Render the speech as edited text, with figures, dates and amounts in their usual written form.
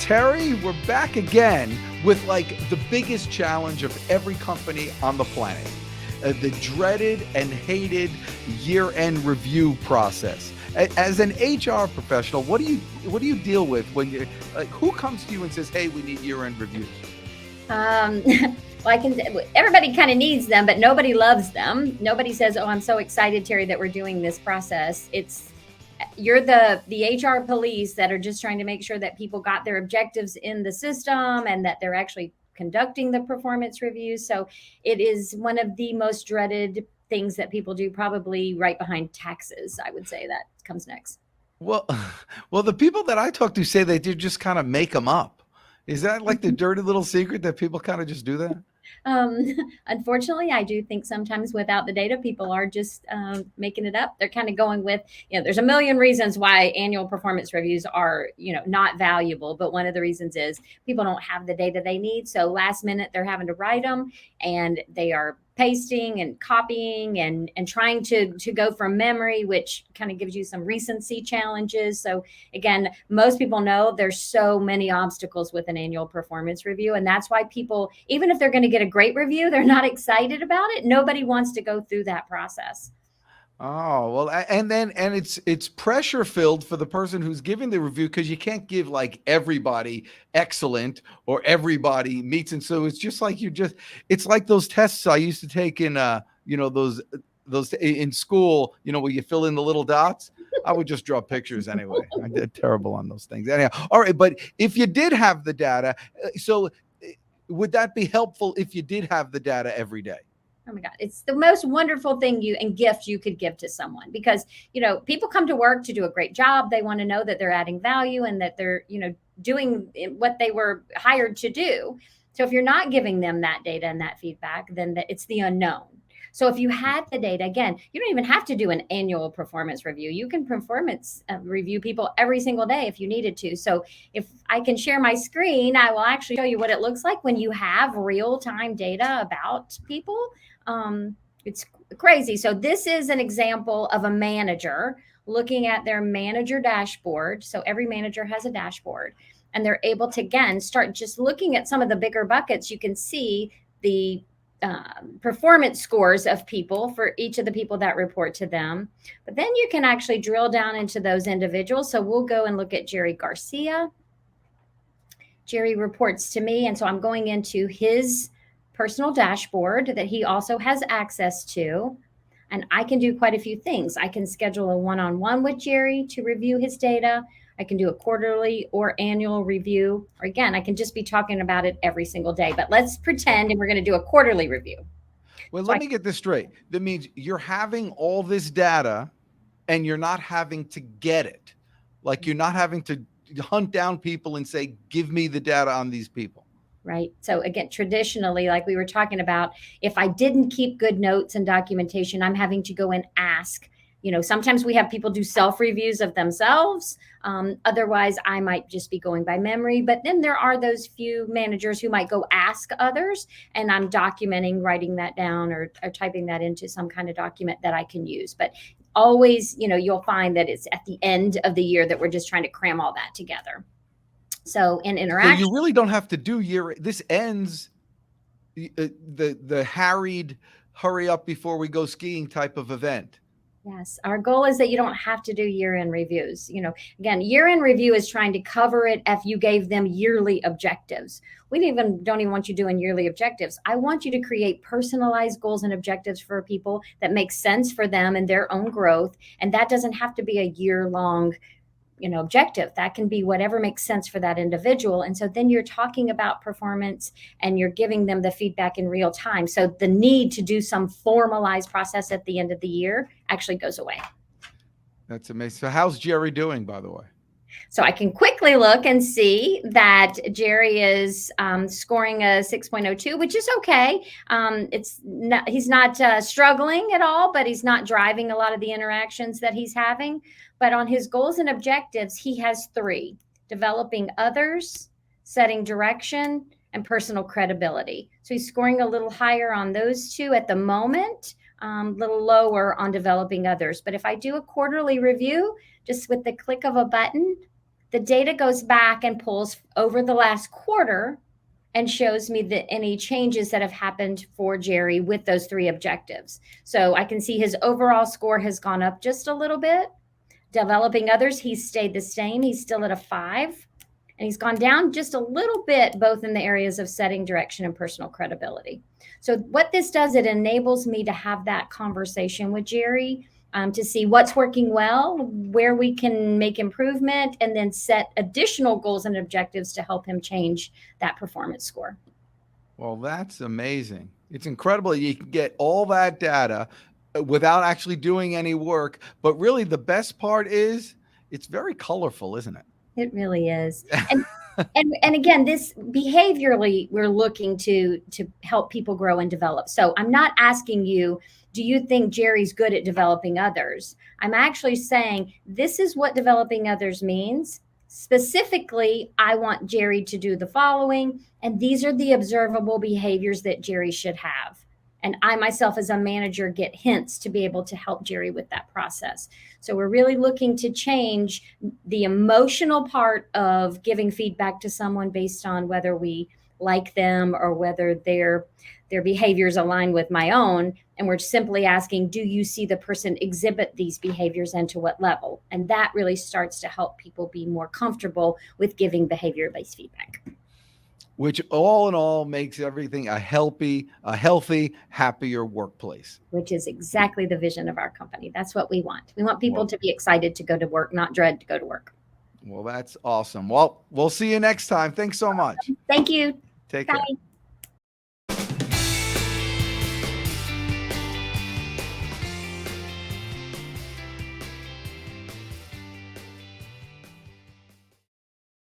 Terri, we're back again with like the biggest challenge of every company on the planet, the dreaded and hated year-end review process. As an HR professional, what do you deal with when you like, who comes to you and says, "Hey, we need year-end reviews"? Well, everybody kind of needs them, but nobody loves them. Nobody says, "Oh, I'm so excited, Terri, that we're doing this process." You're the HR police that are just trying to make sure that people got their objectives in the system and that they're actually conducting the performance reviews. So it is one of the most dreaded things that people do, probably right behind taxes. I would say that comes next. Well, well, the people that I talk to say they do just kind of make them up. Is that like the dirty little secret that people kind of just do that? Um, Unfortunately, I do think sometimes without the data, people are just making it up. They're kind of going with, there's a million reasons why annual performance reviews are, not valuable. But one of the reasons is people don't have the data they need. So last minute, they're having to write them and they are pasting and copying and trying to go from memory, which kind of gives you some recency challenges. So again, most people know there's so many obstacles with an annual performance review, and that's why people, even if they're going to get a great review, they're not excited about it. Nobody wants to go through that process. Oh, well, and it's pressure filled for the person who's giving the review because you can't give like everybody excellent or everybody meets. And so it's just like it's like those tests I used to take in those in school, where you fill in the little dots. I would just draw pictures anyway. I did terrible on those things. Anyhow, all right, but if you did have the data, would that be helpful if you did have the data every day? Oh my God, it's the most wonderful thing and gift you could give to someone, because, people come to work to do a great job. They want to know that they're adding value and that they're, doing what they were hired to do. So if you're not giving them that data and that feedback, then it's the unknown. So if you had the data, again, you don't even have to do an annual performance review. You can performance review people every single day if you needed to. So if I can share my screen, I will actually show you what it looks like when you have real-time data about people. It's crazy. So this is an example of a manager looking at their manager dashboard. So every manager has a dashboard, and they're able to, again, start just looking at some of the bigger buckets. You can see the performance scores of people for each of the people that report to them. But then you can actually drill down into those individuals. So we'll go and look at Jerry Garcia. Jerry reports to me, and so I'm going into his personal dashboard that he also has access to. And I can do quite a few things. I can schedule a one-on-one with Jerry to review his data. I can do a quarterly or annual review. Or again, I can just be talking about it every single day. But let's pretend and we're going to do a quarterly review. Well, let me get this straight. That means you're having all this data and you're not having to get it. Like you're not having to hunt down people and say, give me the data on these people. Right. So again, traditionally, like we were talking about, if I didn't keep good notes and documentation, I'm having to go and ask. Sometimes we have people do self-reviews of themselves. Otherwise, I might just be going by memory. But then there are those few managers who might go ask others, and I'm documenting, writing that down or typing that into some kind of document that I can use. But always, you'll find that it's at the end of the year that we're just trying to cram all that together. So in interaction, so you really don't have to do this ends the harried hurry up before we go skiing type of event. Yes, our goal is that you don't have to do year-end reviews. Again, year-end review is trying to cover it if you gave them yearly objectives. We don't even want you doing yearly objectives. I want you to create personalized goals and objectives for people that make sense for them and their own growth. And that doesn't have to be a year-long objective. That can be whatever makes sense for that individual. And so then you're talking about performance and you're giving them the feedback in real time. So the need to do some formalized process at the end of the year actually goes away. That's amazing. So how's Jerry doing, by the way? So I can quickly look and see that Jerry is scoring a 6.02, which is okay. He's not struggling at all, but he's not driving a lot of the interactions that he's having. But on his goals and objectives, he has 3: developing others, setting direction, and personal credibility. So he's scoring a little higher on those 2 at the moment, a little lower on developing others. But if I do a quarterly review, just with the click of a button, The data goes back and pulls over the last quarter and shows me that any changes that have happened for Jerry with those 3 objectives. So I can see his overall score has gone up just a little bit. Developing others, he's stayed the same. He's still at a 5. And he's gone down just a little bit, both in the areas of setting, direction, and personal credibility. So what this does, it enables me to have that conversation with Jerry, to see what's working well, where we can make improvement, and then set additional goals and objectives to help him change that performance score. Well, that's amazing. It's incredible you can get all that data without actually doing any work. But really, the best part is it's very colorful, isn't it? It really is. And again, this behaviorally, we're looking to help people grow and develop. So I'm not asking you, do you think Jerry's good at developing others? I'm actually saying this is what developing others means. Specifically, I want Jerry to do the following, and these are the observable behaviors that Jerry should have. And I myself, as a manager, get hints to be able to help Jerry with that process. So we're really looking to change the emotional part of giving feedback to someone based on whether we like them or whether their behaviors align with my own. And we're simply asking, do you see the person exhibit these behaviors and to what level? And that really starts to help people be more comfortable with giving behavior-based feedback. Which all in all makes everything a healthy, happier workplace. Which is exactly the vision of our company. That's what we want. We want people to be excited to go to work, not dread to go to work. Well, that's awesome. Well, we'll see you next time. Thanks so much. Thank you. Take care. Bye.